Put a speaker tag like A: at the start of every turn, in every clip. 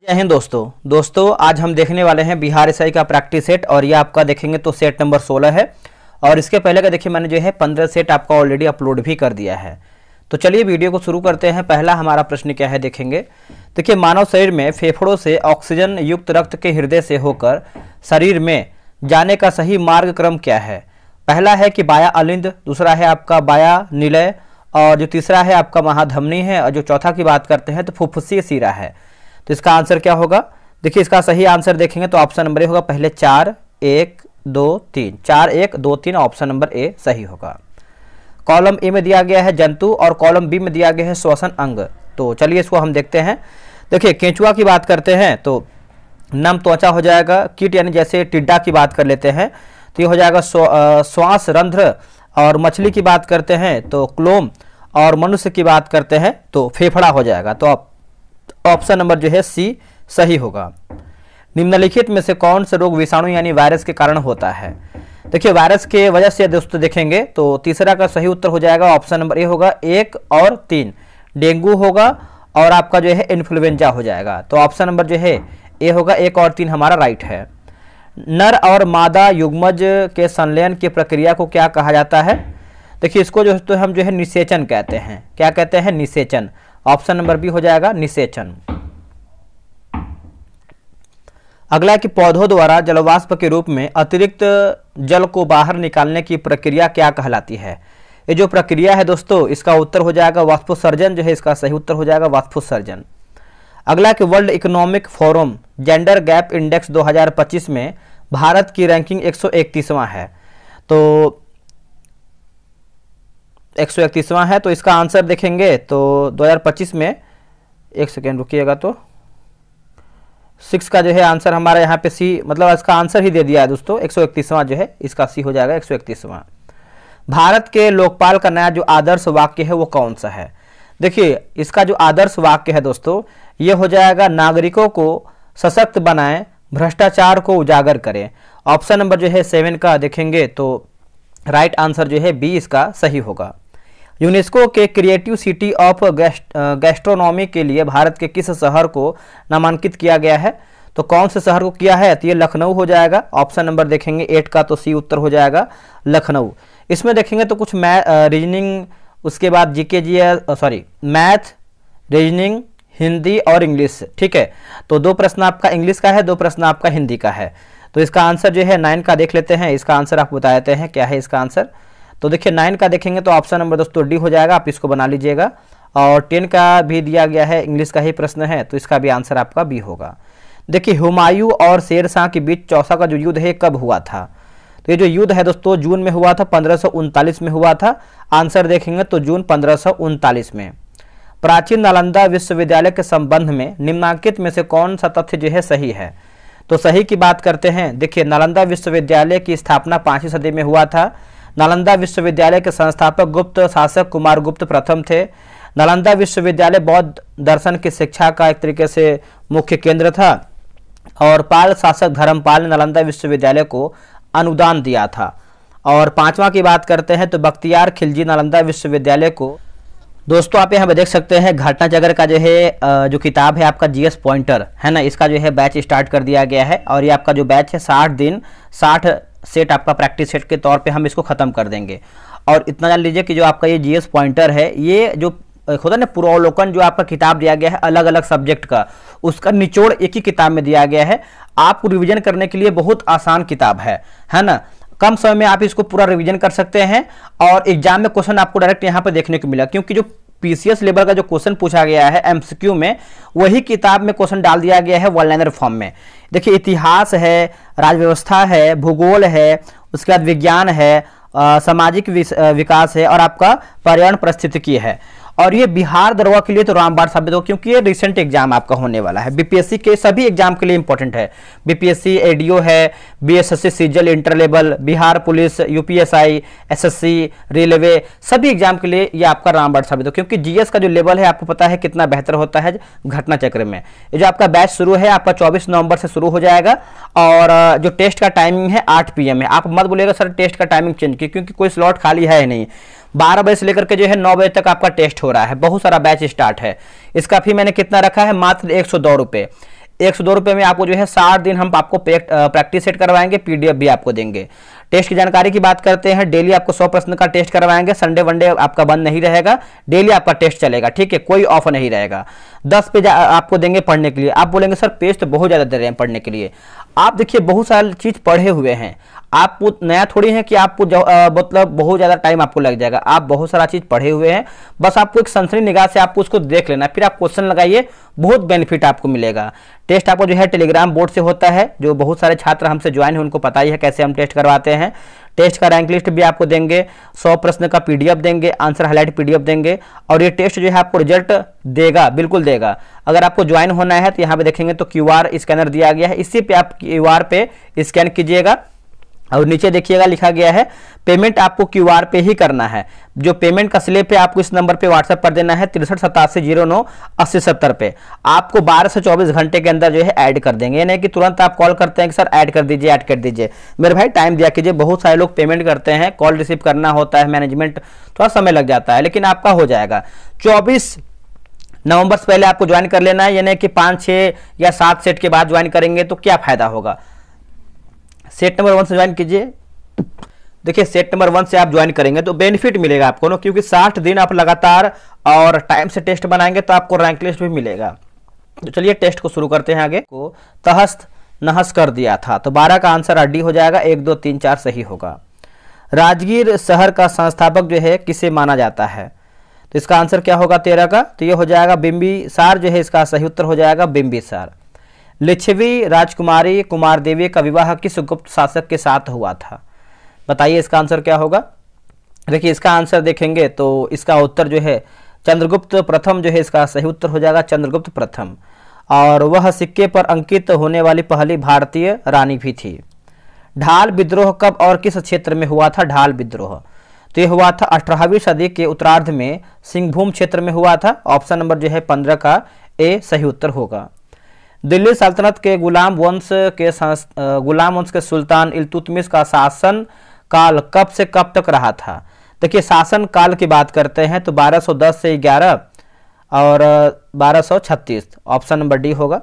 A: जय हिंद दोस्तों आज हम देखने वाले हैं बिहार एसआई का प्रैक्टिस सेट। और ये आपका देखेंगे तो सेट नंबर 16 है। और इसके पहले का देखिए मैंने जो है 15 सेट आपका ऑलरेडी अपलोड भी कर दिया है। तो चलिए वीडियो को शुरू करते हैं। पहला हमारा प्रश्न क्या है देखेंगे। देखिए, मानव शरीर में फेफड़ों से ऑक्सीजन युक्त रक्त के हृदय से होकर शरीर में जाने का सही मार्ग क्रम क्या है। पहला है कि बाया अलिंद, दूसरा है आपका बाया निलय, और जो तीसरा है आपका महाधमनी है, और जो चौथा की बात करते हैं तो फुफ्फुसीय सीरा है। तो इसका आंसर क्या होगा। देखिए, इसका सही आंसर देखेंगे तो ऑप्शन नंबर ए होगा। पहले 4 1 2 3 4 1 2 3 ऑप्शन नंबर ए सही होगा। कॉलम ए में दिया गया है जंतु और कॉलम बी में दिया गया है श्वसन अंग। तो चलिए इसको हम देखते हैं। देखिए, केंचुआ की बात करते हैं तो नम त्वचा हो जाएगा। कीट यानी जैसे टिड्डा की बात कर लेते हैं तो ये हो जाएगा श्वास रंध्र। और मछली की बात करते हैं तो क्लोम, और मनुष्य की बात करते हैं तो फेफड़ा हो जाएगा। तो ऑप्शन नंबर जो है सी सही होगा। निम्नलिखित में से कौन से रोग विषाणु यानी वायरस के कारण होता है। देखिए, वायरस के वजह से दोस्तों देखेंगे तो तीसरा का सही उत्तर हो जाएगा ऑप्शन नंबर ए होगा। 1 और 3 डेंगू होगा, और आपका जो है इन्फ्लुएंजा हो जाएगा। तो ऑप्शन नंबर जो है ए होगा। 1 और 3 हमारा राइट है। नर और मादा युग्मज के संलयन की प्रक्रिया को क्या कहा जाता है। देखिए, इसको जो तो हम जो है निषेचन कहते हैं। क्या कहते हैं? निषेचन। ऑप्शन नंबर बी हो जाएगा निषेचन। अगला कि पौधों द्वारा जलवाष्प के रूप में अतिरिक्त जल को बाहर निकालने की प्रक्रिया क्या कहलाती है। ये जो प्रक्रिया है दोस्तों, इसका उत्तर हो जाएगा वाष्पोत्सर्जन। जो है इसका सही उत्तर हो जाएगा वाष्पोत्सर्जन। अगला कि world economic forum gender gap index 2025 में भारत की रैंकिंग 131वां है। तो 131वां है। तो इसका आंसर देखेंगे तो 2025 में, एक सेकेंड रुकिएगा, तो 6 का जो है आंसर हमारा यहाँ पे सी, मतलब इसका आंसर ही दे दिया है दोस्तों। 131वां जो है इसका सी हो जाएगा 131वां। भारत के लोकपाल का नया जो आदर्श वाक्य है वो कौन सा है। देखिए, इसका जो आदर्श वाक्य है दोस्तों ये हो जाएगा नागरिकों को सशक्त बनाएं, भ्रष्टाचार को उजागर करें। ऑप्शन नंबर जो है 7 का देखेंगे तो राइट आंसर जो है बी इसका सही होगा। यूनेस्को के क्रिएटिव सिटी ऑफ गैस्ट्रोनॉमी के लिए भारत के किस शहर को नामांकित किया गया है। तो कौन से शहर को किया है। तो ये लखनऊ हो जाएगा। ऑप्शन नंबर देखेंगे 8 का तो सी उत्तर हो जाएगा लखनऊ। इसमें देखेंगे तो कुछ रीजनिंग, उसके बाद मैथ, रीजनिंग, हिंदी और इंग्लिश। ठीक है, तो 2 प्रश्न आपका इंग्लिश का है, 2 प्रश्न आपका हिंदी का है। तो इसका आंसर जो है 9 का देख लेते हैं। इसका आंसर आप बता देते हैं क्या है इसका आंसर। तो देखिए 9 का देखेंगे तो ऑप्शन नंबर दोस्तों डी हो जाएगा। आप इसको बना लीजिएगा। और 10 का भी दिया गया है, इंग्लिश का ही प्रश्न है, तो इसका भी आंसर आपका बी होगा। देखिए, हुमायूं और शेरशाह के बीच चौसा का जो युद्ध है कब हुआ था। तो ये जो युद्ध है दोस्तों जून में हुआ था, 1539 में हुआ था। आंसर देखेंगे तो जून 1539 में। प्राचीन नालंदा विश्वविद्यालय के संबंध में निम्नलिखित में से कौन सा तथ्य जो है सही है। तो सही की बात करते हैं। देखिए, नालंदा विश्वविद्यालय की स्थापना 5वीं सदी में हुआ था। नालंदा विश्वविद्यालय के संस्थापक गुप्त शासक कुमार गुप्त प्रथम थे। नालंदा विश्वविद्यालय बौद्ध दर्शन की शिक्षा का एक तरीके से मुख्य केंद्र था। और पाल शासक धर्मपाल ने नालंदा विश्वविद्यालय को अनुदान दिया था। और 5वां की बात करते हैं तो बख्तियार खिलजी नालंदा विश्वविद्यालय को, दोस्तों आप यहाँ पे देख सकते हैं घटना चक्र का जो है जो किताब है आपका जीएस पॉइंटर है ना, इसका जो है बैच स्टार्ट कर दिया गया है। और ये आपका जो बैच है 60 दिन 60 सेट आपका प्रैक्टिस सेट के तौर पे हम इसको ख़त्म कर देंगे। और इतना जान लीजिए कि जो आपका ये जीएस पॉइंटर है, ये जो होता है ना पूर्वावलोकन, जो आपका किताब दिया गया है अलग अलग सब्जेक्ट का, उसका निचोड़ एक ही किताब में दिया गया है। आपको रिवीजन करने के लिए बहुत आसान किताब है ना। कम समय में आप इसको पूरा रिवीजन कर सकते हैं। और एग्जाम में क्वेश्चन आपको डायरेक्ट यहाँ पे देखने को मिला, क्योंकि जो पीसीएस लेवल का जो क्वेश्चन पूछा गया है एमसीक्यू में, वही किताब में क्वेश्चन डाल दिया गया है वन लाइनर फॉर्म में। देखिए, इतिहास है, राज्य व्यवस्था है, भूगोल है, उसके बाद विज्ञान है, सामाजिक विकास है, और आपका पर्यावरण पारिस्थितिकी है। और ये बिहार दरोगा के लिए तो रामबाण साबित हो, क्योंकि ये रिसेंट एग्जाम आपका होने वाला है। बीपीएससी के सभी एग्जाम के लिए इंपॉर्टेंट है। बीपीएससी एडीओ है, बीएसएससी सीजल inter level, Bihar police, UPSI, SSC, railway, सभी एग्जाम के लिए ये आपका रामबाण साबित हो। क्योंकि जीएस का जो लेवल है आपको पता है कितना बेहतर होता है घटना चक्र में। ये जो आपका बैच शुरू है आपका 24 नवंबर से शुरू हो जाएगा। और जो टेस्ट का टाइमिंग है 8 PM है। आप मत बोलिएगा सर टेस्ट का टाइमिंग चेंज की, क्योंकि कोई स्लॉट खाली है ही नहीं। 12 बजे से लेकर के जो है 9 बजे तक आपका टेस्ट हो रहा है। बहुत सारा बैच स्टार्ट है। इसका फी मैंने कितना रखा है, मात्र 102 रुपये। 102 रुपये में आपको जो है 60 दिन हम आपको प्रैक्टिस सेट करवाएंगे, पीडीएफ भी आपको देंगे। टेस्ट की जानकारी की बात करते हैं, डेली आपको 100 प्रश्न का टेस्ट करवाएंगे, संडे वनडे आपका बंद नहीं रहेगा, डेली आपका टेस्ट चलेगा, ठीक है, कोई ऑफ नहीं रहेगा। 10 पेज आपको देंगे पढ़ने के लिए। आप बोलेंगे सर पेज तो बहुत ज़्यादा दे रहे हैं पढ़ने के लिए। आप देखिए बहुत सारी चीज़ पढ़े हुए हैं, आपको नया थोड़ी है कि आपको मतलब बहुत ज़्यादा टाइम आपको लग जाएगा। आप बहुत सारा चीज़ पढ़े हुए हैं, बस आपको एक सनसनी निगाह से आपको उसको देख लेना है, फिर आप क्वेश्चन लगाइए, बहुत बेनिफिट आपको मिलेगा। टेस्ट आपको जो है टेलीग्राम बोर्ड से होता है, जो बहुत सारे छात्र हमसे ज्वाइन हैं उनको पता ही है कैसे हम टेस्ट करवाते हैं। टेस्ट का रैंक लिस्ट भी आपको देंगे, 100 प्रश्न का पीडीएफ देंगे, आंसर हाईलाइट पीडीएफ देंगे, और ये टेस्ट जो है आपको रिजल्ट देगा, बिल्कुल देगा। अगर आपको ज्वाइन होना है तो यहाँ पे देखेंगे तो क्यूआर स्कैनर दिया गया है, इसी पे आप क्यूआर पे स्कैन कीजिएगा, और नीचे देखिएगा लिखा गया है पेमेंट आपको क्यूआर पे ही करना है। जो पेमेंट का स्लिप है आपको इस नंबर पे व्हाट्सएप कर देना है 6387098070 पे। आपको 12 से 24 घंटे के अंदर जो है ऐड कर देंगे, यानी कि तुरंत आप कॉल करते हैं कि सर ऐड कर दीजिए, ऐड कर दीजिए। मेरे भाई टाइम दिया कीजिए, बहुत सारे लोग पेमेंट करते हैं, कॉल रिसीव करना होता है, मैनेजमेंट थोड़ा समय लग जाता है, लेकिन आपका हो जाएगा। 24 नवंबर से पहले आपको ज्वाइन कर लेना है, यानी कि 5, 6 या 7 सेट के बाद ज्वाइन करेंगे तो क्या फायदा होगा। सेट नंबर 1 से ज्वाइन कीजिए। देखिए सेट नंबर 1 से आप ज्वाइन करेंगे तो बेनिफिट मिलेगा आपको ना, क्योंकि 60 दिन आप लगातार और टाइम से टेस्ट बनाएंगे तो आपको रैंक लिस्ट भी मिलेगा। तो चलिए टेस्ट को शुरू करते हैं। आगे को तहस नहस कर दिया था, तो 12 का आंसर अड्डी हो जाएगा, 1, 2, 3, 4 सही होगा। राजगीर शहर का संस्थापक जो है किसे माना जाता है, तो इसका आंसर क्या होगा 13 का, तो ये हो जाएगा बिंबिसार, जो है इसका सही उत्तर हो जाएगा बिंबिसार। लिच्छवी राजकुमारी कुमार देवी का विवाह किस गुप्त शासक के साथ हुआ था, बताइए इसका आंसर क्या होगा। देखिए इसका आंसर देखेंगे तो इसका उत्तर जो है चंद्रगुप्त प्रथम, जो है इसका सही उत्तर हो जाएगा चंद्रगुप्त प्रथम, और वह सिक्के पर अंकित होने वाली पहली भारतीय रानी भी थी। ढाल विद्रोह कब और किस क्षेत्र में हुआ था, ढाल विद्रोह, तो ये हुआ था 18वीं सदी के उत्तरार्ध में सिंहभूम क्षेत्र में हुआ था। ऑप्शन नंबर जो है 15 का ए सही उत्तर होगा। दिल्ली सल्तनत के गुलाम वंश के सुल्तान इल्तुतमिश का शासन काल कब से कब तक रहा था। देखिए शासन काल की बात करते हैं तो 1210 से 11 और 1236, ऑप्शन नंबर डी होगा।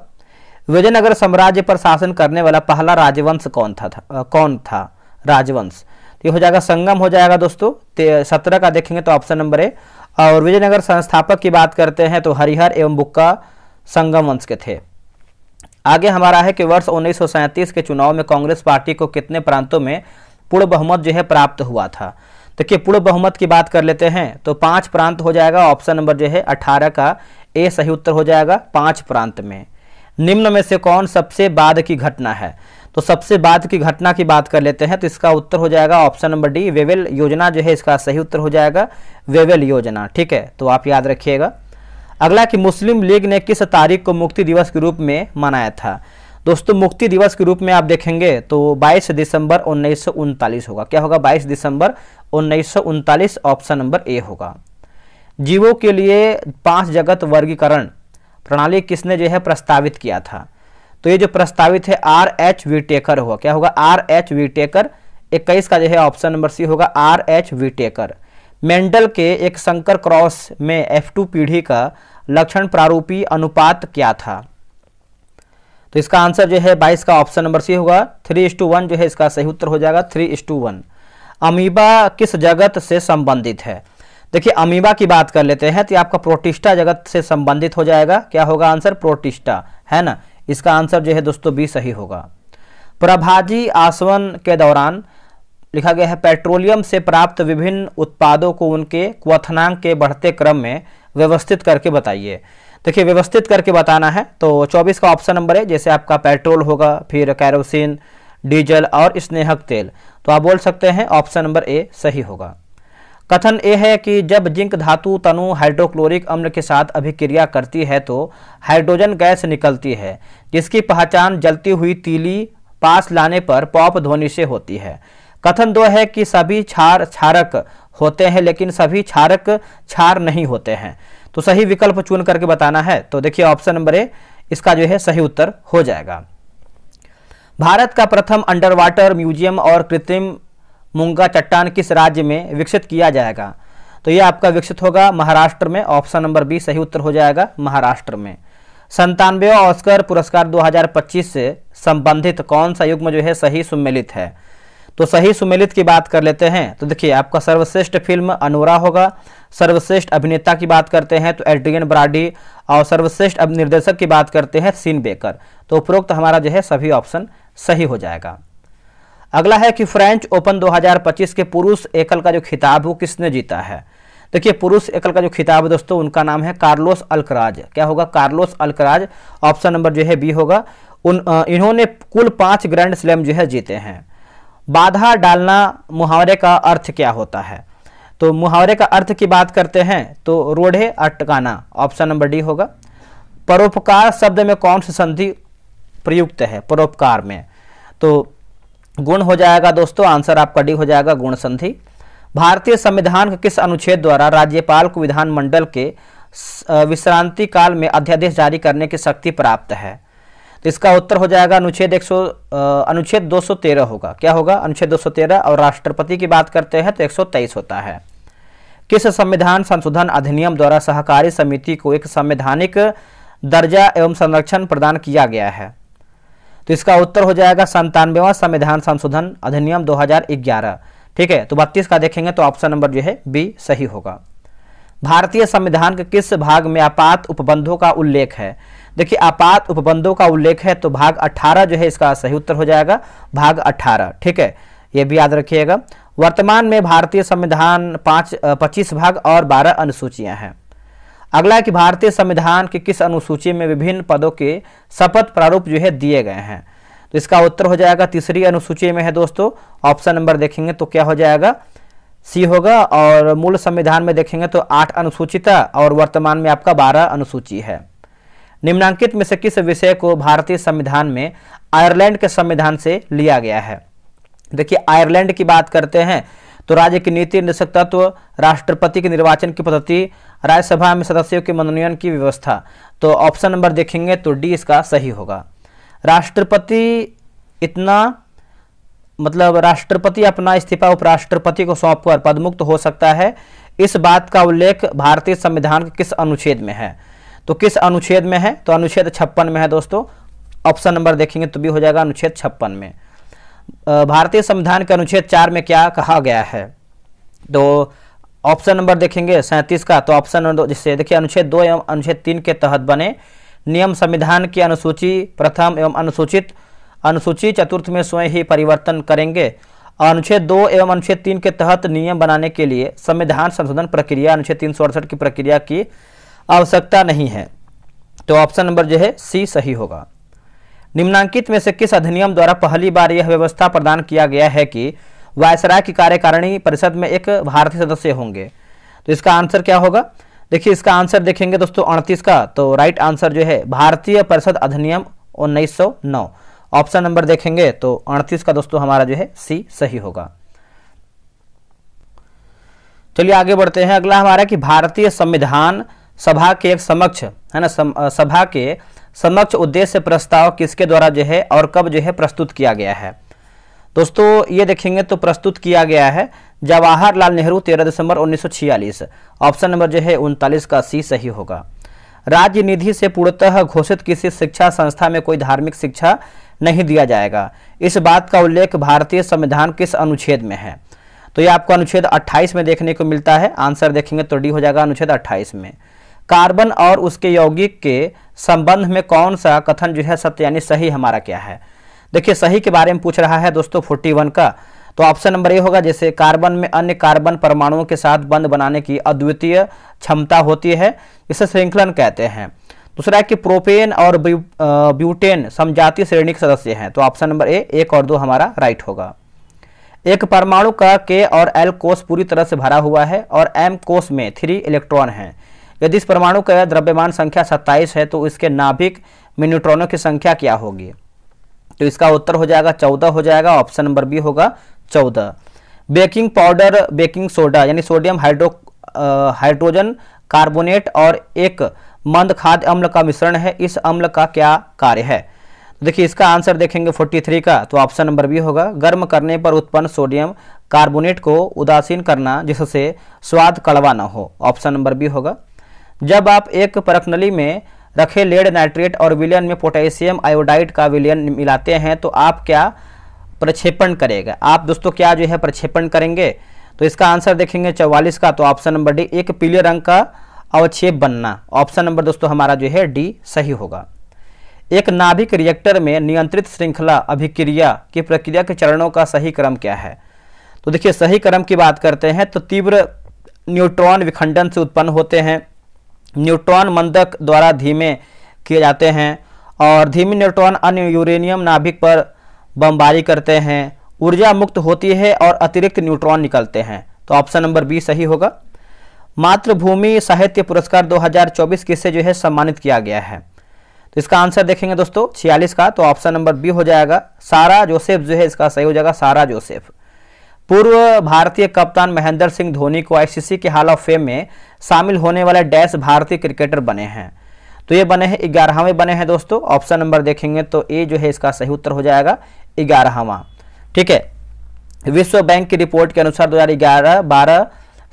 A: विजयनगर साम्राज्य पर शासन करने वाला पहला राजवंश कौन था राजवंश, ये हो जाएगा संगम हो जाएगा दोस्तों। 17 का देखेंगे तो ऑप्शन नंबर ए। और विजयनगर संस्थापक की बात करते हैं तो हरिहर एवं बुक्का संगम वंश के थे। आगे हमारा है कि वर्ष 1937 के चुनाव में कांग्रेस पार्टी को कितने प्रांतों में पूर्ण बहुमत जो है प्राप्त हुआ था। देखिए पूर्ण बहुमत की बात कर लेते हैं तो 5 प्रांत हो जाएगा, ऑप्शन नंबर जो है 18 का ए सही उत्तर हो जाएगा 5 प्रांत में। निम्न में से कौन सबसे बाद की घटना है, तो सबसे बाद की घटना की बात कर लेते हैं तो इसका उत्तर हो जाएगा ऑप्शन नंबर डी वेवेल योजना, जो है इसका सही उत्तर हो जाएगा वेवेल योजना, ठीक है, तो आप याद रखिएगा। अगला कि मुस्लिम लीग ने किस तारीख को मुक्ति दिवस के रूप में मनाया था। दोस्तों मुक्ति दिवस के रूप में आप देखेंगे तो 22 दिसंबर 1939 होगा। क्या होगा 22 दिसंबर 1939, ऑप्शन नंबर ए होगा। जीवों के लिए 5 जगत वर्गीकरण प्रणाली किसने जो है प्रस्तावित किया था, तो ये जो प्रस्तावित है R.H. विटेकर होगा। क्या होगा R.H. विटेकर। 21 का जो है ऑप्शन नंबर सी होगा R.H. विटेकर। मेंडल के एक संकर क्रॉस में F2 पीढ़ी का लक्षण प्रारूपी अनुपात क्या था, तो इसका आंसर जो है 22 का ऑप्शन नंबर सी होगा 3:1, जो है इसका सही उत्तर हो जाएगा 3:1। अमीबा किस जगत से संबंधित है, देखिए अमीबा की बात कर लेते हैं तो आपका प्रोटिस्टा जगत से संबंधित हो जाएगा। क्या होगा आंसर प्रोटिस्टा, है ना, इसका आंसर जो है दोस्तों बी सही होगा। प्रभाजी आसवन के दौरान लिखा गया है पेट्रोलियम से प्राप्त विभिन्न उत्पादों को उनके क्वथनांक के बढ़ते क्रम में व्यवस्थित करके बताइए। देखिए व्यवस्थित करके बताना है तो 24 का ऑप्शन नंबर है, जैसे आपका पेट्रोल होगा, फिर कैरोसिन, डीजल और स्नेहक तेल, तो आप बोल सकते हैं ऑप्शन नंबर ए सही होगा। कथन ए है कि जब जिंक धातु तनु हाइड्रोक्लोरिक अम्ल के साथ अभिक्रिया करती है तो हाइड्रोजन गैस निकलती है, जिसकी पहचान जलती हुई तीली पास लाने पर पॉप ध्वनि से होती है। कथन 2 है कि सभी क्षार क्षारक होते हैं लेकिन सभी क्षारक क्षार नहीं होते हैं, तो सही विकल्प चुन करके बताना है। तो देखिए ऑप्शन नंबर ए इसका जो है सही उत्तर हो जाएगा। भारत का प्रथम अंडर वाटर म्यूजियम और कृत्रिम मूंगा चट्टान किस राज्य में विकसित किया जाएगा, तो ये आपका विकसित होगा महाराष्ट्र में, ऑप्शन नंबर बी सही उत्तर हो जाएगा महाराष्ट्र में। 97वां ऑस्कर पुरस्कार 2025 से संबंधित कौन सा युग्म जो है सही सुमेलित है? तो सही सुमेलित की बात कर लेते हैं तो देखिए आपका सर्वश्रेष्ठ फिल्म अनोरा होगा, सर्वश्रेष्ठ अभिनेता की बात करते हैं तो एड्रियन ब्राडी, और सर्वश्रेष्ठ निर्देशक की बात करते हैं सीन बेकर। तो उपरोक्त हमारा जो है सभी ऑप्शन सही हो जाएगा। अगला है कि फ्रेंच ओपन 2025 के पुरुष एकल का जो खिताब वो किसने जीता है? देखिए पुरुष एकल का जो खिताब है दोस्तों उनका नाम है कार्लोस अल्कराज। क्या होगा? Carlos Alcaraz. ऑप्शन नंबर जो है बी होगा। इन्होंने कुल 5 ग्रैंड स्लैम जो है जीते हैं। बाधा डालना मुहावरे का अर्थ क्या होता है? तो मुहावरे का अर्थ की बात करते हैं तो रोढ़े अटकाना। ऑप्शन नंबर डी होगा। परोपकार शब्द में कौन सी संधि प्रयुक्त है? परोपकार में तो गुण हो जाएगा दोस्तों, आंसर आपका डी हो जाएगा, गुण संधि। भारतीय संविधान के किस अनुच्छेद द्वारा राज्यपाल को विधानमंडल के विश्रांति काल में अध्यादेश जारी करने की शक्ति प्राप्त है? तो इसका उत्तर हो जाएगा अनुच्छेद 213 होगा। क्या होगा? अनुच्छेद 213। और राष्ट्रपति की बात करते हैं तो 123 होता है। किस संविधान संशोधन अधिनियम द्वारा सहकारी समिति को एक संवैधानिक दर्जा एवं संरक्षण प्रदान किया गया है? तो इसका उत्तर हो जाएगा 97वां संविधान संशोधन अधिनियम 2011। ठीक है, तो 32 का देखेंगे तो ऑप्शन नंबर जो है बी सही होगा। भारतीय संविधान के किस भाग में आपात उपबंधों का उल्लेख है? देखिए आपात उपबंधों का उल्लेख है तो भाग 18 जो है इसका सही उत्तर हो जाएगा, भाग 18। ठीक है, ये भी याद रखिएगा। वर्तमान में भारतीय संविधान 25 भाग और 12 अनुसूचियां हैं। अगला है कि भारतीय संविधान की किस अनुसूची में विभिन्न पदों के शपथ प्रारूप जो है दिए गए हैं? तो इसका उत्तर हो जाएगा तीसरी अनुसूची में है दोस्तों। ऑप्शन नंबर देखेंगे तो क्या हो जाएगा? सी होगा। और मूल संविधान में देखेंगे तो 8 अनुसूचिता और वर्तमान में आपका 12 अनुसूची है। निम्नांकित में से किस विषय को भारतीय संविधान में आयरलैंड के संविधान से लिया गया है? देखिए आयरलैंड की बात करते हैं तो राज्य की नीति निदेशक तत्व, राष्ट्रपति के निर्वाचन की पद्धति, राज्यसभा में सदस्यों के मनोनयन की व्यवस्था। तो ऑप्शन नंबर देखेंगे तो डी इसका सही होगा। राष्ट्रपति राष्ट्रपति अपना इस्तीफा उपराष्ट्रपति को सौंपकर पदमुक्त हो सकता है। इस बात का उल्लेख भारतीय संविधान के किस अनुच्छेद में है? तो किस अनुच्छेद में है? तो अनुच्छेद 56 में है दोस्तों। ऑप्शन नंबर देखेंगे तो भी हो जाएगा अनुच्छेद 56 में। भारतीय संविधान के अनुच्छेद 4 में क्या कहा गया है? तो ऑप्शन नंबर देखेंगे 37 का। तो ऑप्शन नंबर जिससे देखिए अनुच्छेद 2 एवं अनुच्छेद 3 के तहत बने नियम संविधान की अनुसूची प्रथम एवं अनुसूची चतुर्थ में स्वयं ही परिवर्तन करेंगे। और अनुच्छेद 2 एवं अनुच्छेद 3 के तहत नियम बनाने के लिए संविधान संशोधन प्रक्रिया अनुच्छेद 368 की प्रक्रिया की आवश्यकता नहीं है। तो ऑप्शन नंबर जो है सी सही होगा। निम्नांकित में से किस अधिनियम द्वारा पहली बार यह व्यवस्था प्रदान किया गया है कि वायसराय की कार्यकारिणी परिषद में एक भारतीय सदस्य होंगे? तो इसका आंसर क्या होगा? देखिए इसका आंसर देखेंगे दोस्तों 38 का। तो राइट आंसर जो है भारतीय परिषद अधिनियम 1909। ऑप्शन नंबर देखेंगे तो 38 का दोस्तों हमारा जो है सी सही होगा। चलिए आगे बढ़ते हैं। अगला हमारा कि भारतीय संविधान सभा के एक समक्ष है ना, सभा के समक्ष उद्देश्य प्रस्ताव किसके द्वारा जो है और कब जो है प्रस्तुत किया गया है? दोस्तों ये देखेंगे तो प्रस्तुत किया गया है जवाहरलाल नेहरू 13 दिसंबर 1946। ऑप्शन नंबर जो है 39 का सी सही होगा। राज्य निधि से पूर्णतः घोषित किसी शिक्षा संस्था में कोई धार्मिक शिक्षा नहीं दिया जाएगा। इस बात का उल्लेख भारतीय संविधान किस अनुच्छेद में है? तो ये आपको अनुच्छेद 28 में देखने को मिलता है। आंसर देखेंगे तो डी हो जाएगा अनुच्छेद 28 में। कार्बन और उसके यौगिक के संबंध में कौन सा कथन जो है सत्य यानी सही हमारा क्या है? देखिए सही के बारे में पूछ रहा है दोस्तों 41 का। तो ऑप्शन नंबर ए होगा, जैसे कार्बन में अन्य कार्बन परमाणुओं के साथ बंध बनाने की अद्वितीय क्षमता होती है, इसे श्रृंखलन कहते हैं। दूसरा है कि प्रोपेन और ब्यूटेन समजातीय श्रेणी के सदस्य हैं। तो ऑप्शन नंबर ए 1 और 2 हमारा राइट होगा। एक परमाणु का के और एल कोष पूरी तरह से भरा हुआ है और एम कोष में 3 इलेक्ट्रॉन हैं। यदि इस परमाणु का द्रव्यमान संख्या 27 है तो इसके नाभिक में न्यूट्रॉनों की संख्या क्या होगी? तो इसका उत्तर हो जाएगा 14 हो जाएगा। ऑप्शन नंबर बी होगा 14। बेकिंग पाउडर, बेकिंग सोडा यानी सोडियम हाइड्रोजन कार्बोनेट और एक मंद खाद्य अम्ल का मिश्रण है। इस अम्ल का क्या कार्य है? देखिए इसका आंसर देखेंगे 43 का। तो ऑप्शन नंबर बी होगा। गर्म करने पर उत्पन्न सोडियम कार्बोनेट को उदासीन करना जिससे स्वाद कड़वा न हो। ऑप्शन नंबर बी होगा। जब आप एक परखनली में रखे लेड नाइट्रेट और विलयन में पोटेशियम आयोडाइड का विलयन मिलाते हैं तो आप क्या प्रक्षेपण करेगा? आप दोस्तों क्या जो है प्रक्षेपण करेंगे? तो इसका आंसर देखेंगे 44 का, तो ऑप्शन नंबर डी, एक पीले रंग का अवक्षेप बनना। ऑप्शन नंबर दोस्तों हमारा जो है डी सही होगा। एक नाभिक रिएक्टर में नियंत्रित श्रृंखला अभिक्रिया की प्रक्रिया के चरणों का सही क्रम क्या है? तो देखिए सही क्रम की बात करते हैं तो तीव्र न्यूट्रॉन विखंडन से उत्पन्न होते हैं, न्यूट्रॉन मंदक द्वारा धीमे किए जाते हैं और धीमे न्यूट्रॉन अन्य यूरेनियम नाभिक पर बमबारी करते हैं, ऊर्जा मुक्त होती है और अतिरिक्त न्यूट्रॉन निकलते हैं। तो ऑप्शन नंबर बी सही होगा। मातृभूमि साहित्य पुरस्कार 2024 किससे जो है सम्मानित किया गया है? तो इसका आंसर देखेंगे दोस्तों 46 का, तो ऑप्शन नंबर बी हो जाएगा, सारा जोसेफ जो है इसका सही हो जाएगा, सारा जोसेफ। पूर्व भारतीय कप्तान महेंद्र सिंह धोनी को आईसीसी के हॉल ऑफ फेम में शामिल होने वाले डैश भारतीय क्रिकेटर बने हैं? तो ये बने हैं 11वें बने हैं दोस्तों। ऑप्शन नंबर देखेंगे तो ए जो है इसका सही उत्तर हो जाएगा 11वां। ठीक है, विश्व बैंक की रिपोर्ट के अनुसार 2011-12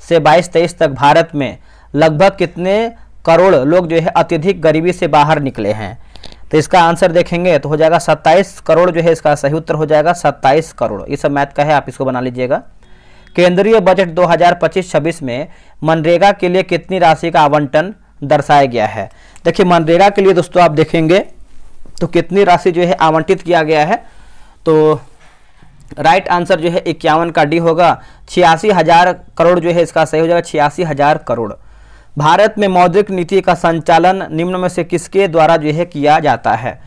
A: से 22-23 तक भारत में लगभग कितने करोड़ लोग जो है अत्यधिक गरीबी से बाहर निकले हैं? तो इसका आंसर देखेंगे तो हो जाएगा 27 करोड़ जो है इसका सही उत्तर हो जाएगा 27 करोड़। ये सब मैथ का है, आप इसको बना लीजिएगा। केंद्रीय बजट 2025-26 में मनरेगा के लिए कितनी राशि का आवंटन दर्शाया गया है? देखिए मनरेगा के लिए दोस्तों आप देखेंगे तो कितनी राशि जो है आवंटित किया गया है, तो राइट आंसर जो है 51 का डी होगा, 86,000 करोड़ जो है इसका सही हो जाएगा 86,000 करोड़। भारत में मौद्रिक नीति का संचालन निम्न में से किसके द्वारा जो है किया जाता है?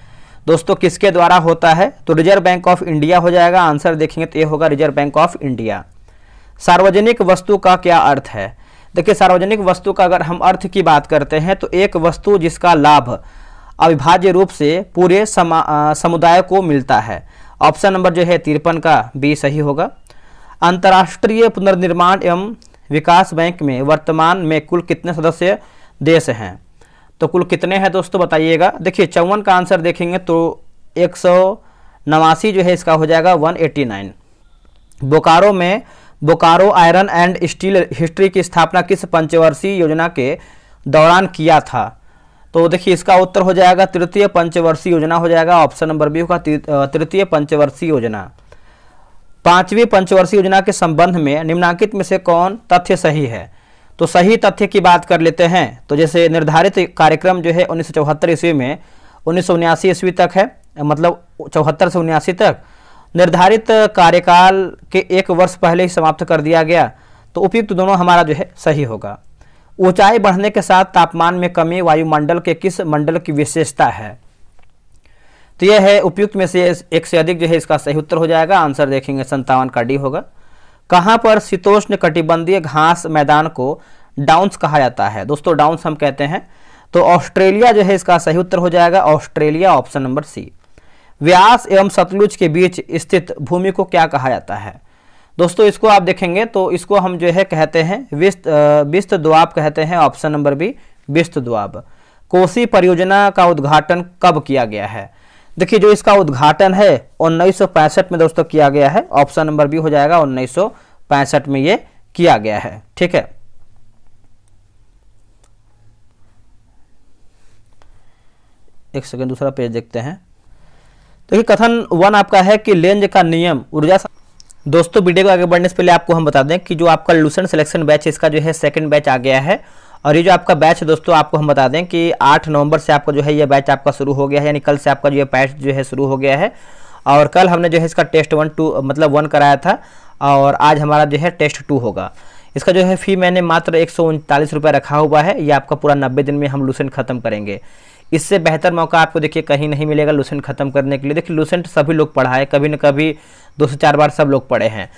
A: दोस्तों किसके द्वारा होता है? तो रिजर्व बैंक ऑफ इंडिया हो जाएगा। आंसर देखेंगे तो ये होगा रिजर्व बैंक ऑफ इंडिया। सार्वजनिक वस्तु का क्या अर्थ है? देखिए सार्वजनिक वस्तु का अगर हम अर्थ की बात करते हैं तो एक वस्तु जिसका लाभ अविभाज्य रूप से पूरे समुदाय को मिलता है। ऑप्शन नंबर जो है 53 का बी सही होगा। अंतर्राष्ट्रीय पुनर्निर्माण एवं विकास बैंक में वर्तमान में कुल कितने सदस्य देश हैं? तो कुल कितने हैं दोस्तों बताइएगा। देखिए 54 का आंसर देखेंगे तो 189 जो है इसका हो जाएगा 189। बोकारो में Bokaro iron and steel history की स्थापना किस पंचवर्षीय योजना के दौरान किया था? तो देखिए इसका उत्तर हो जाएगा तृतीय पंचवर्षीय योजना हो जाएगा। ऑप्शन नंबर बी होगा तृतीय पंचवर्षीय योजना। पांचवी पंचवर्षीय योजना के संबंध में निम्नलिखित में से कौन तथ्य सही है? तो सही तथ्य की बात कर लेते हैं तो जैसे निर्धारित कार्यक्रम जो है 1974 ईस्वी में 1979 ईस्वी तक है, मतलब 74 से 79 तक निर्धारित कार्यकाल के 1 वर्ष पहले ही समाप्त कर दिया गया, तो उपयुक्त दोनों हमारा जो है सही होगा। ऊंचाई बढ़ने के साथ तापमान में कमी वायुमंडल के किस मंडल की विशेषता है? तो यह है उपयुक्त में से एक से अधिक जो है इसका सही उत्तर हो जाएगा। आंसर देखेंगे 57 का डी होगा। कहाँ पर शीतोष्ण कटिबंधीय घास मैदान को डाउन्स कहा जाता है? दोस्तों डाउन्स हम कहते हैं, तो ऑस्ट्रेलिया जो है इसका सही उत्तर हो जाएगा ऑस्ट्रेलिया, ऑप्शन नंबर सी। व्यास एवं सतलुज के बीच स्थित भूमि को क्या कहा जाता है? दोस्तों इसको आप देखेंगे तो इसको हम जो है कहते हैं विस्त दोआब कहते हैं। Option number B Bist Doab. Kosi परियोजना का उद्घाटन कब किया गया है? देखिए जो इसका उद्घाटन है 1965 में दोस्तों किया गया है। ऑप्शन नंबर बी हो जाएगा 1965 में ये किया गया है। ठीक है, एक सेकंड दूसरा पेज देखते हैं। देखिए कथन 1 आपका है कि लेंज का नियम ऊर्जा। दोस्तों वीडियो को आगे बढ़ने से पहले आपको हम बता दें कि जो आपका लूसेंट सिलेक्शन बैच है इसका जो है सेकंड बैच आ गया है, और ये जो आपका बैच है दोस्तों आपको हम बता दें कि 8 नवंबर से आपका जो है ये बैच आपका शुरू हो गया है, यानी कल से आपका जो ये बैच जो है शुरू हो गया है। और कल हमने जो है इसका टेस्ट 1 कराया था और आज हमारा जो है टेस्ट 2 होगा। इसका जो है फ़ी मैंने मात्र 139 रुपये रखा हुआ है। ये आपका पूरा 90 दिन में हम लूसेंट खत्म करेंगे। इससे बेहतर मौका आपको देखिए कहीं नहीं मिलेगा लूसेंट खत्म करने के लिए। देखिए लूसेंट सभी लोग पढ़ा है, कभी न कभी 2 से 4 बार सब लोग पढ़े हैं,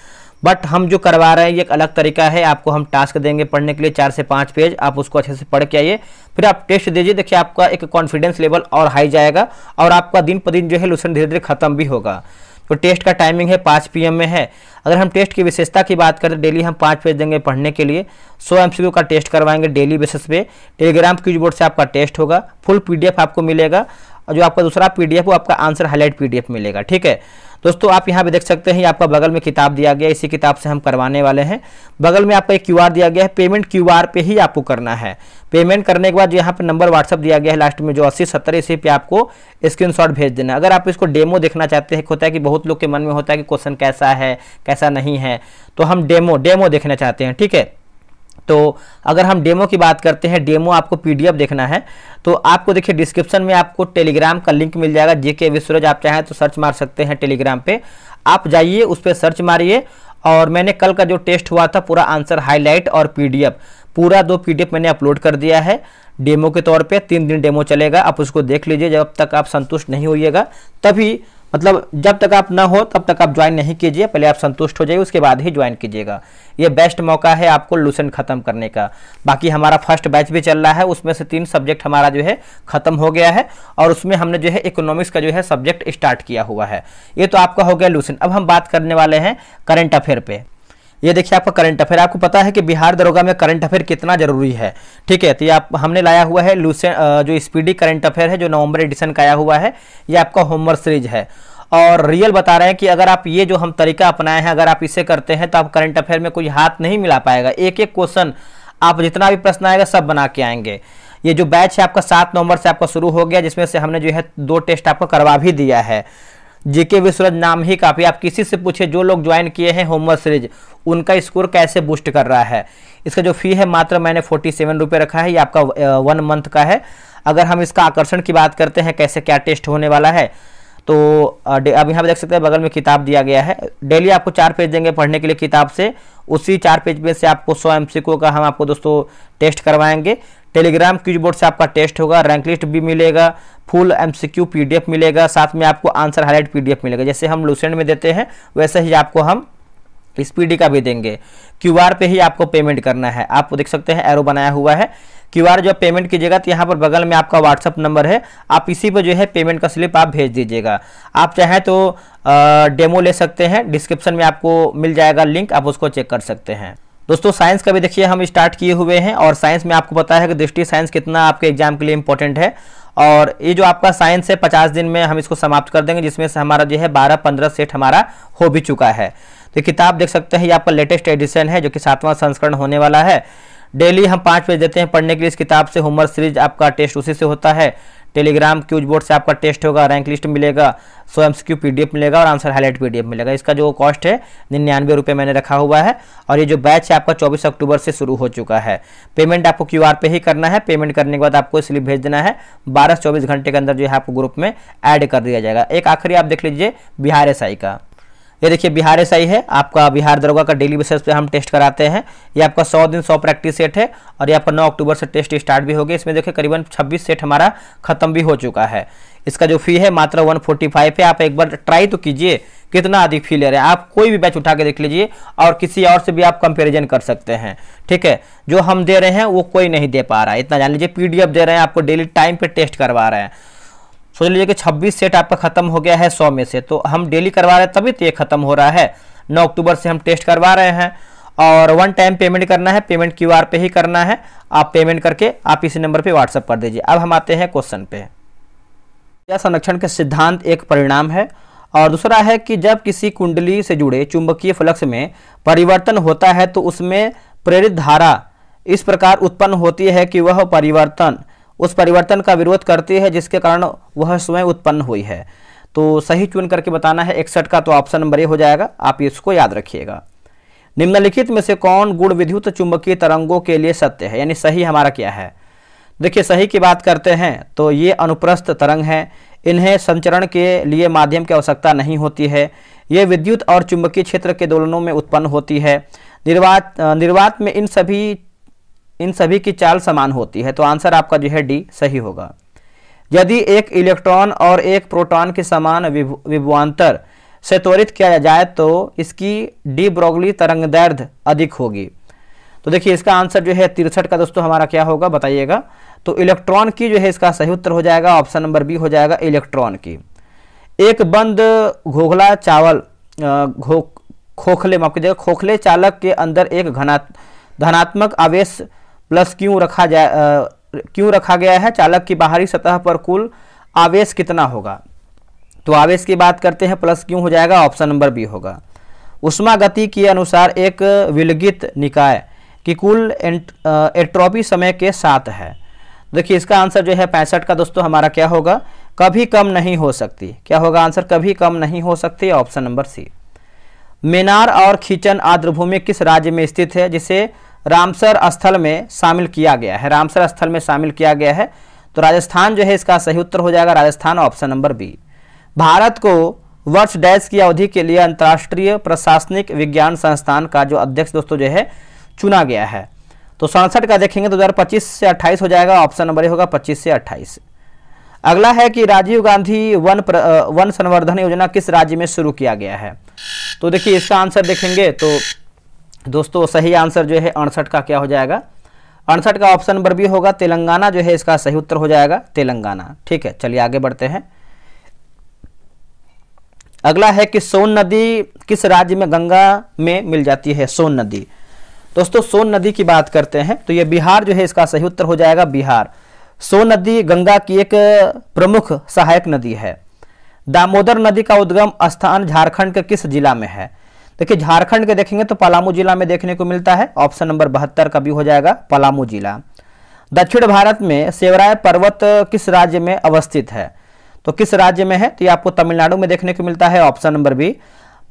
A: बट हम जो करवा रहे हैं ये एक अलग तरीका है। आपको हम टास्क देंगे पढ़ने के लिए 4 से 5 पेज, आप उसको अच्छे से पढ़ के आइए, फिर आप टेस्ट दीजिए। देखिए आपका एक कॉन्फिडेंस लेवल और हाई जाएगा और आपका दिन पर दिन जो है लूसेंट धीरे धीरे खत्म भी होगा। तो टेस्ट का टाइमिंग है 5 PM में है। अगर हम टेस्ट की विशेषता की बात करें, डेली हम 5 पेज देंगे पढ़ने के लिए। 100 MCQ का टेस्ट करवाएंगे डेली बेसिस पे। टेलीग्राम क्विज बोर्ड से आपका टेस्ट होगा, फुल PDF आपको मिलेगा और जो आपका दूसरा पीडीएफ वो आपका आंसर हाईलाइट पीडीएफ मिलेगा। ठीक है दोस्तों, आप यहाँ पे देख सकते हैं, आपका बगल में किताब दिया गया है, इसी किताब से हम करवाने वाले हैं। बगल में आपका एक क्यूआर दिया गया है, पेमेंट क्यूआर पे ही आपको करना है। पेमेंट करने के बाद यहाँ पे नंबर व्हाट्सअप दिया गया है लास्ट में जो 8070, इसी पे आपको स्क्रीनशॉट भेज देना है। अगर आप इसको डेमो देखना चाहते हैं, होता है कि बहुत लोग के मन में होता है कि क्वेश्चन कैसा है कैसा नहीं है, तो हम डेमो देखना चाहते हैं। ठीक है, तो अगर हम डेमो की बात करते हैं, डेमो आपको पीडीएफ देखना है तो आपको देखिए डिस्क्रिप्शन में आपको टेलीग्राम का लिंक मिल जाएगा, जीके विद सूरज। आप चाहें तो सर्च मार सकते हैं टेलीग्राम पे, आप जाइए उस पर सर्च मारिए। और मैंने कल का जो टेस्ट हुआ था पूरा आंसर हाईलाइट और पीडीएफ पूरा 2 पीडीएफ मैंने अपलोड कर दिया है डेमो के तौर पे। 3 दिन डेमो चलेगा, आप उसको देख लीजिए। जब तक आप संतुष्ट नहीं होइएगा तभी, मतलब जब तक आप ना हो तब तक आप ज्वाइन नहीं कीजिए, पहले आप संतुष्ट हो जाइए उसके बाद ही ज्वाइन कीजिएगा। ये बेस्ट मौका है आपको लूसेंट खत्म करने का। बाकी हमारा फर्स्ट बैच भी चल रहा है, उसमें से 3 सब्जेक्ट हमारा जो है खत्म हो गया है और उसमें हमने जो है इकोनॉमिक्स का जो है सब्जेक्ट स्टार्ट किया हुआ है। ये तो आपका हो गया लूसेंट। अब हम बात करने वाले हैं करंट अफेयर पे। ये देखिए आपका करंट अफेयर, आपको पता है कि बिहार दरोगा में करंट अफेयर कितना जरूरी है। ठीक है, तो ये आप हमने लाया हुआ है जो स्पीडी करंट अफेयर है, जो नवंबर एडिशन का आया हुआ है। ये आपका होमवर्क सीरीज है और रियल बता रहे हैं कि अगर आप ये जो हम तरीका अपनाए हैं, अगर आप इसे करते हैं तो आप करंट अफेयर में कोई हाथ नहीं मिला पाएगा। एक एक क्वेश्चन आप जितना भी प्रश्न आएगा सब बना के आएंगे। ये जो बैच है आपका 7 नवंबर से आपका शुरू हो गया, जिसमें से हमने जो है 2 टेस्ट आपको करवा भी दिया है। जीके विद सूरज नाम ही काफ़ी, आप किसी से पूछे जो लोग ज्वाइन किए हैं होमवर्क सीरीज, उनका स्कोर कैसे बूस्ट कर रहा है। इसका जो फी है मात्र मैंने 47 रुपये रखा है, ये आपका 1 मंथ का है। अगर हम इसका आकर्षण की बात करते हैं कैसे क्या टेस्ट होने वाला है, तो अब यहाँ पे देख सकते हैं बगल में किताब दिया गया है। डेली आपको 4 पेज देंगे पढ़ने के लिए किताब से, उसी 4 पेज में से आपको 100 MCQ का हम आपको दोस्तों टेस्ट करवाएंगे। टेलीग्राम क्विज बोर्ड से आपका टेस्ट होगा, रैंक लिस्ट भी मिलेगा, फुल MCQ पीडीएफ मिलेगा, साथ में आपको आंसर हाईलाइट पीडीएफ मिलेगा। जैसे हम लूसेंट में देते हैं वैसे ही आपको हम स्पीडी का भी देंगे। क्यूआर पे ही आपको पेमेंट करना है। आप देख सकते हैं एरो बनाया हुआ है, क्यूआर जब पेमेंट कीजिएगा तो यहाँ पर बगल में आपका व्हाट्सअप नंबर है, आप इसी पर जो है पेमेंट का स्लिप आप भेज दीजिएगा। आप चाहें तो डेमो ले सकते हैं, डिस्क्रिप्शन में आपको मिल जाएगा लिंक, आप उसको चेक कर सकते हैं। दोस्तों साइंस का भी देखिए हम स्टार्ट किए हुए हैं और साइंस में आपको पता है कि दृष्टि साइंस कितना आपके एग्जाम के लिए इंपॉर्टेंट है। और ये जो आपका साइंस है 50 दिन में हम इसको समाप्त कर देंगे, जिसमें से हमारा जो है 12-15 सेट हमारा हो भी चुका है। तो किताब देख सकते हैं, ये आपका लेटेस्ट एडिशन है जो कि 7वां संस्करण होने वाला है। डेली हम 5 पेज देते हैं पढ़ने के लिए इस किताब से। होमवर्क सीरीज आपका टेस्ट उसी से होता है। टेलीग्राम क्यूज बोर्ड से आपका टेस्ट होगा, रैंक लिस्ट मिलेगा, 100 MCQ पीडीएफ मिलेगा और आंसर हाईलाइट पीडीएफ मिलेगा। इसका जो कॉस्ट है 99 रुपये मैंने रखा हुआ है। और ये जो बैच है आपका 24 अक्टूबर से शुरू हो चुका है। पेमेंट आपको क्यूआर पे ही करना है। पेमेंट करने के बाद आपको स्लिप भेज देना है, 12 से 24 घंटे के अंदर जो है आपको ग्रुप में ऐड कर दिया जाएगा। एक आखिरी आप देख लीजिए बिहार SI का, ये देखिए बिहार SI है आपका, बिहार दरोगा का डेली बेसिस पे हम टेस्ट कराते हैं। ये आपका 100 दिन 100 प्रैक्टिस सेट है और ये आपका 9 अक्टूबर से टेस्ट स्टार्ट भी हो गया। इसमें देखिए करीबन 26 सेट हमारा खत्म भी हो चुका है। इसका जो फी है मात्र 145 है। आप एक बार ट्राई तो कीजिए, कितना अधिक फी ले रहे हैं। आप कोई भी बैच उठा के देख लीजिए और किसी और से भी आप कंपेरिजन कर सकते हैं। ठीक है, जो हम दे रहे हैं वो कोई नहीं दे पा रहा है, इतना जान लीजिए। पीडीएफ दे रहे हैं आपको, डेली टाइम पे टेस्ट करवा रहे हैं। सोच लीजिए कि 26 सेट आपका खत्म हो गया है 100 में से, तो हम डेली करवा रहे हैं तभी तो ये खत्म हो रहा है। 9 अक्टूबर से हम टेस्ट करवा रहे हैं और 1 टाइम पेमेंट करना है, पेमेंट क्यूआर पे ही करना है। आप पेमेंट करके आप इसी नंबर पे व्हाट्सएप कर दीजिए। अब हम आते हैं क्वेश्चन पे। यह संरक्षण के सिद्धांत एक परिणाम है और दूसरा है कि जब किसी कुंडली से जुड़े चुंबकीय फ्लक्स में परिवर्तन होता है तो उसमें प्रेरित धारा इस प्रकार उत्पन्न होती है कि वह परिवर्तन उस परिवर्तन का विरोध करती है जिसके कारण वह स्वयं उत्पन्न हुई है। तो सही चुन करके बताना है 61 का, तो ऑप्शन नंबर ए हो जाएगा। आप इसको याद रखिएगा। निम्नलिखित में से कौन गुण विद्युत चुंबकीय तरंगों के लिए सत्य है, यानी सही हमारा क्या है। देखिए सही की बात करते हैं तो ये अनुप्रस्थ तरंग है। इन्हें संचरण के लिए माध्यम की आवश्यकता नहीं होती है। ये विद्युत और चुंबकीय क्षेत्र के दोलनों में उत्पन्न होती है। निर्वात में इन सभी की चाल समान होती है। तो आंसर आपका जो है डी सही होगा। यदि एक इलेक्ट्रॉन और एक प्रोटॉन के समान विभवांतर से त्वरित किया जाए तो इसकी डी ब्रोगली तरंगदैर्ध्य अधिक होगी। तो देखिए इसका आंसर जो है 63 का दोस्तों हमारा क्या होगा बताइएगा। तो इलेक्ट्रॉन की जो है इसका सही उत्तर हो जाएगा, ऑप्शन नंबर बी हो जाएगा इलेक्ट्रॉन की। एक बंद घोखला चावल खोखले चालक के अंदर एक धनात्मक आवेश प्लस क्यों रखा गया है। चालक की बाहरी सतह पर कुल आवेश कितना होगा? तो आवेश की बात करते हैं, प्लस क्यों हो जाएगा, ऑप्शन नंबर बी होगा। उष्मा गति के अनुसार एक विलगित निकाय की कुल एंट्रोपी समय के साथ है। देखिए इसका आंसर जो है 65 का दोस्तों हमारा क्या होगा, कभी कम नहीं हो सकती। क्या होगा आंसर, कभी कम नहीं हो सकती, ऑप्शन नंबर सी। मेनार और खीचन आर्द्रभूमि किस राज्य में स्थित है जिसे रामसर स्थल में शामिल किया गया है? रामसर स्थल में शामिल किया गया है, तो राजस्थान जो है इसका सही उत्तर हो जाएगा Rajasthan, option number B. Bharat को वर्ष डैश की अवधि के लिए अंतर्राष्ट्रीय प्रशासनिक विज्ञान संस्थान का जो अध्यक्ष दोस्तों जो है चुना गया है? तो 67 का देखेंगे 2025 से 28 हो जाएगा, ऑप्शन नंबर ए होगा 25 से 28। अगला है कि राजीव गांधी वन संवर्धन योजना किस राज्य में शुरू किया गया है? तो देखिए इसका आंसर देखेंगे तो दोस्तों सही आंसर जो है 68 का क्या हो जाएगा, 68 का ऑप्शन नंबर बी होगा, तेलंगाना जो है इसका सही उत्तर हो जाएगा, तेलंगाना। ठीक है, चलिए आगे बढ़ते हैं। अगला है कि सोन नदी किस राज्य में गंगा में मिल जाती है? सोन नदी दोस्तों, सोन नदी की बात करते हैं तो ये बिहार जो है इसका सही उत्तर हो जाएगा, बिहार। सोन नदी गंगा की एक प्रमुख सहायक नदी है। दामोदर नदी का उद्गम स्थान झारखंड के किस जिला में है? देखिए झारखंड के देखेंगे तो पलामू जिला में देखने को मिलता है, ऑप्शन नंबर 72 का भी हो जाएगा, पलामू जिला। दक्षिण भारत में सेवराय पर्वत किस राज्य में अवस्थित है? तो किस राज्य में है? तो ये आपको तमिलनाडु में देखने को मिलता है, ऑप्शन नंबर बी।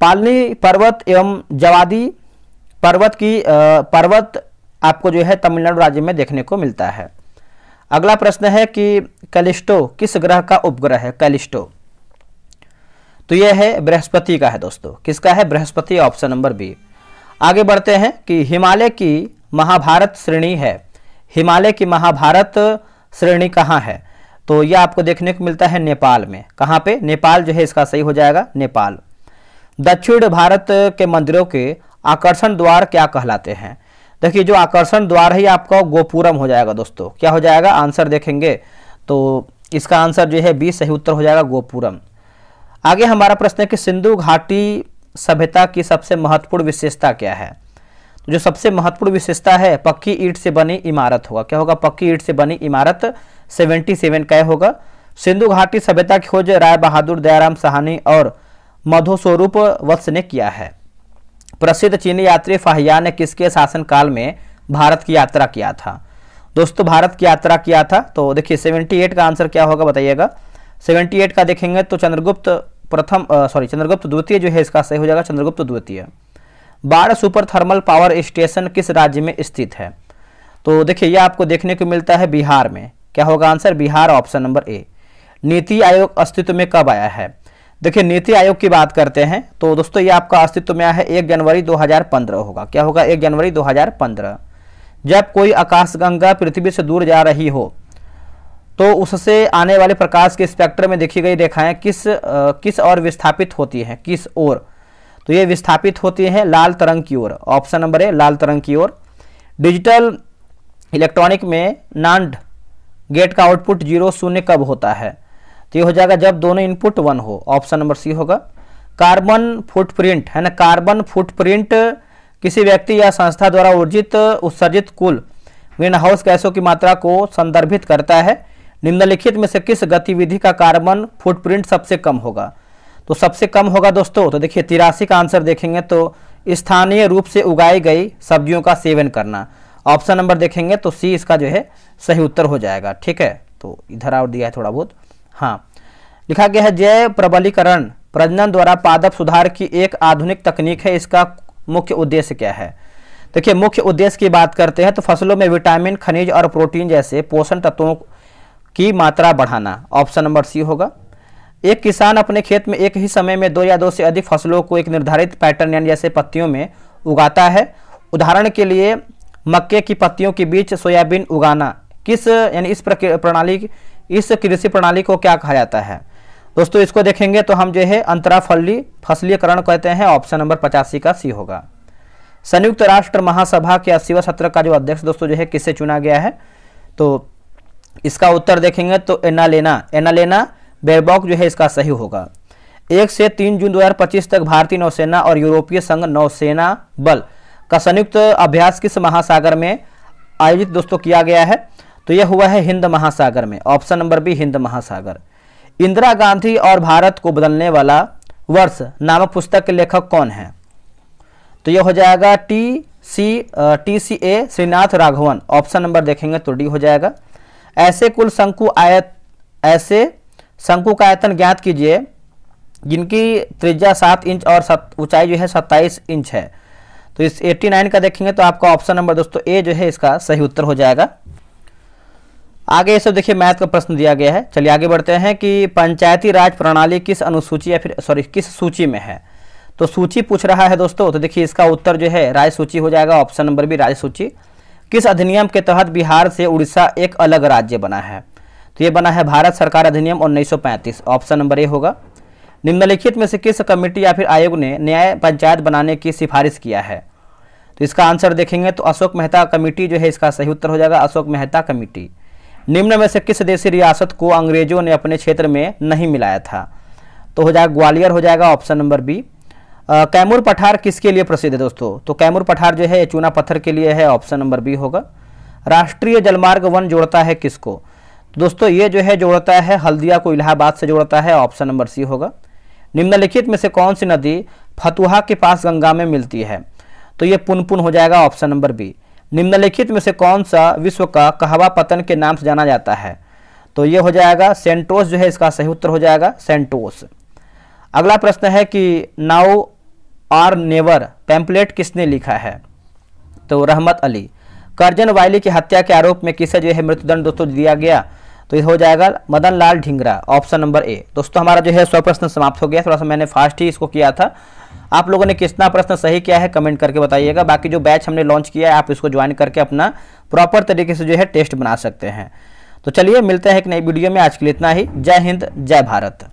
A: पालनी पर्वत एवं जवादी पर्वत आपको जो है तमिलनाडु राज्य में देखने को मिलता है। अगला प्रश्न है कि कैलिस्टो किस ग्रह का उपग्रह है? कैलिस्टो तो यह है बृहस्पति का है दोस्तों, किसका है? Brihaspati, option number B. आगे बढ़ते हैं कि हिमालय की महाभारत श्रेणी है, हिमालय की महाभारत श्रेणी कहाँ है? तो यह आपको देखने को मिलता है नेपाल में। कहाँ पे? नेपाल जो है इसका सही हो जाएगा, नेपाल। दक्षिण भारत के मंदिरों के आकर्षण द्वार क्या कहलाते हैं? देखिए जो आकर्षण द्वार है आपका गोपुरम हो जाएगा दोस्तों। क्या हो जाएगा? आंसर देखेंगे तो इसका आंसर जो है बी सही उत्तर हो जाएगा, गोपुरम। आगे हमारा प्रश्न है कि सिंधु घाटी सभ्यता की सबसे महत्वपूर्ण विशेषता क्या है? तो जो सबसे महत्वपूर्ण विशेषता है पक्की ईंट से बनी इमारत होगा। क्या होगा? पक्की ईंट से बनी इमारत, 77 का होगा। सिंधु घाटी सभ्यता की खोज राय बहादुर, दयाराम साहनी और मधुस्वरूप वत्स ने किया है। प्रसिद्ध चीनी यात्री फाहियान ने किसके शासनकाल में भारत की यात्रा किया था? दोस्तों भारत की यात्रा किया था, तो देखिए 78 का आंसर क्या होगा बताइएगा। 78 का देखेंगे तो चंद्रगुप्त द्वितीय जो है इसका सही हो जाएगा, चंद्रगुप्त द्वितीय। बाढ़ सुपर थर्मल पावर स्टेशन किस राज्य में स्थित है? तो देखिए यह आपको देखने को मिलता है बिहार में। क्या होगा आंसर? बिहार, ऑप्शन नंबर ए। नीति आयोग अस्तित्व में कब आया है? देखिए नीति आयोग की बात करते हैं तो दोस्तों ये आपका अस्तित्व में आया है 1 जनवरी 2015 होगा। क्या होगा? 1 जनवरी 2015। जब कोई आकाशगंगा पृथ्वी से दूर जा रही हो तो उससे आने वाले प्रकाश के स्पेक्ट्रम में देखी गई रेखाएं किस ओर विस्थापित होती हैं? किस ओर? तो ये विस्थापित होती हैं लाल तरंग की ओर, ऑप्शन नंबर ए, लाल तरंग की ओर। डिजिटल इलेक्ट्रॉनिक में नांड गेट का आउटपुट 0 0 कब होता है? तो ये हो जाएगा जब दोनों इनपुट 1 हो, ऑप्शन नंबर सी होगा। कार्बन फुटप्रिंट है ना, कार्बन फुटप्रिंट किसी व्यक्ति या संस्था द्वारा उत्सर्जित कुल ग्रीन हाउस गैसों की मात्रा को संदर्भित करता है। निम्नलिखित में से किस गतिविधि का कार्बन फुटप्रिंट सबसे कम होगा? तो सबसे कम होगा दोस्तों, तो देखिए 83 का आंसर देखेंगे तो स्थानीय रूप से उगाई गई सब्जियों का सेवन करना, ऑप्शन नंबर देखेंगे तो सी इसका जो है सही उत्तर हो जाएगा। ठीक है, तो इधर और दिया है थोड़ा बहुत, हाँ लिखा गया है जैव प्रबलीकरण प्रजनन द्वारा पादप सुधार की एक आधुनिक तकनीक है, इसका मुख्य उद्देश्य क्या है? देखिए मुख्य उद्देश्य की बात करते हैं तो फसलों में विटामिन, खनिज और प्रोटीन जैसे पोषण तत्वों की मात्रा बढ़ाना, ऑप्शन नंबर सी होगा। एक किसान अपने खेत में एक ही समय में 2 या 2 से अधिक फसलों को एक निर्धारित पैटर्न यानी जैसे पत्तियों में उगाता है। उदाहरण के लिए मक्के की पत्तियों के बीच सोयाबीन उगाना किस यानी इस कृषि प्रणाली को क्या कहा जाता है? दोस्तों इसको देखेंगे तो हम जो है अंतरा फसलीकरण कहते हैं, ऑप्शन नंबर 85 का सी होगा। संयुक्त राष्ट्र महासभा के 80वें सत्र का जो अध्यक्ष दोस्तों जो है किससे चुना गया है? तो इसका उत्तर देखेंगे तो एनालेना बेरबॉक जो है इसका सही होगा। 1 से 3 जून 2025 तक भारतीय नौसेना और यूरोपीय संघ नौसेना बल का संयुक्त अभ्यास किस महासागर में आयोजित दोस्तों किया गया है? तो यह हुआ है हिंद महासागर में, ऑप्शन नंबर बी हिंद महासागर। इंदिरा गांधी और भारत को बदलने वाला वर्ष नामक पुस्तक के लेखक कौन है? तो ये हो जाएगा TCA Srinath Raghavan. Option number देखेंगे तो डी हो जाएगा। ऐसे शंकु का आयतन ज्ञात कीजिए जिनकी त्रिज्या 7 इंच और ऊंचाई जो है 27 इंच है। तो इस 89 का देखेंगे तो आपका ऑप्शन नंबर दोस्तों ए जो है इसका सही उत्तर हो जाएगा। आगे ये सब देखिए मैथ का प्रश्न दिया गया है। चलिए आगे बढ़ते हैं कि पंचायती राज प्रणाली किस अनुसूची या फिर किस सूची में है? तो सूची पूछ रहा है दोस्तों, तो देखिए इसका उत्तर जो है राज्य सूची हो जाएगा। ऑप्शन नंबर बी राज्य सूची। किस अधिनियम के तहत बिहार से उड़ीसा एक अलग राज्य बना है? तो ये बना है भारत सरकार अधिनियम 1935। ऑप्शन नंबर ए होगा। निम्नलिखित में से किस कमेटी या फिर आयोग ने न्याय पंचायत बनाने की सिफारिश किया है? तो इसका आंसर देखेंगे तो अशोक मेहता कमेटी जो है इसका सही उत्तर हो जाएगा, अशोक मेहता कमेटी। निम्न में से किस देशी रियासत को अंग्रेजों ने अपने क्षेत्र में नहीं मिलाया था? तो हो जाएगा ग्वालियर हो जाएगा। Option number B. कैमूर पठार किसके लिए प्रसिद्ध है दोस्तों? तो कैमूर पठार जो है चूना पत्थर के लिए है। ऑप्शन नंबर बी होगा। राष्ट्रीय जलमार्ग 1 जोड़ता है किसको? तो दोस्तों ये जो है जोड़ता है हल्दिया को इलाहाबाद से जोड़ता है। ऑप्शन नंबर सी होगा। निम्नलिखित में से कौन सी नदी फतुहा के पास गंगा में मिलती है? तो ये पुनपुन हो जाएगा। Option number B. निम्नलिखित में से कौन सा विश्व का कहवा पतन के नाम से जाना जाता है? तो ये हो जाएगा सेंटोस जो है इसका सही उत्तर हो जाएगा, सेंटोस। अगला प्रश्न है कि नाउ और नेवर पैम्पलेट किसने लिखा है? तो रहमत अली। करजन वायली की हत्या के आरोप में किसे जो है मृत्युदंड दोस्तों दिया गया? तो ये हो जाएगा Madan Lal Dhingra. Option number A. दोस्तों हमारा जो है 100 प्रश्न समाप्त हो गया। थोड़ा सा मैंने फास्ट ही इसको किया था। आप लोगों ने कितना प्रश्न सही किया है कमेंट करके बताइएगा। बाकी जो बैच हमने लॉन्च किया है आप इसको ज्वाइन करके अपना प्रॉपर तरीके से जो है टेस्ट बना सकते हैं। तो चलिए मिलते हैं एक नई वीडियो में। आज के लिए इतना ही। जय हिंद, जय भारत।